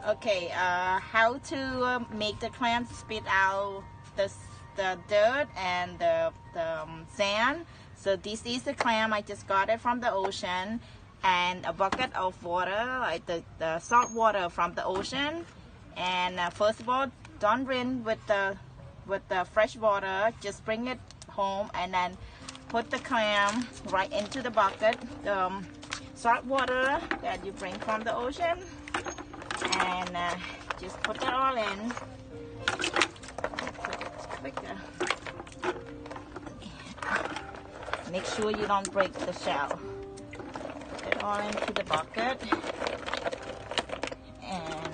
Okay, how to make the clams spit out the dirt and the sand. So this is the clam. I just got it from the ocean, and a bucket of water, like the salt water from the ocean. And first of all, don't rinse with the fresh water. Just bring it home and then put the clam right into the bucket. Salt water that you bring from the ocean, and just put it all in. Quicker. Make sure you don't break the shell. Put it all into the bucket, and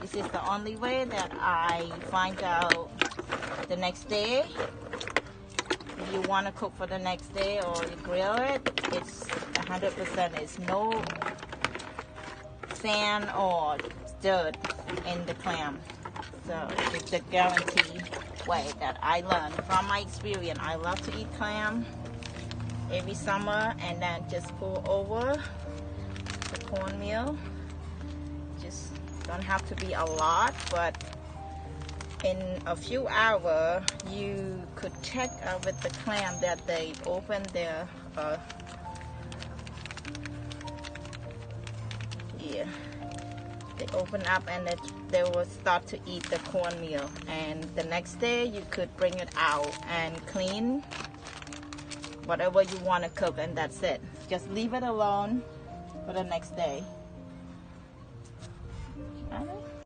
this is the only way that I find out the next day. If you want to cook for the next day or you grill it, it's 100%. It's no sand or dirt in the clam. So it's a guaranteed way that I learned from my experience. I love to eat clam every summer, and then just pour over the cornmeal. Just don't have to be a lot, but in a few hours you could check with the clam that they open their they open up, and they will start to eat the cornmeal. And the next day you could bring it out and clean whatever you want to cook, and that's it. Just leave it alone for the next day.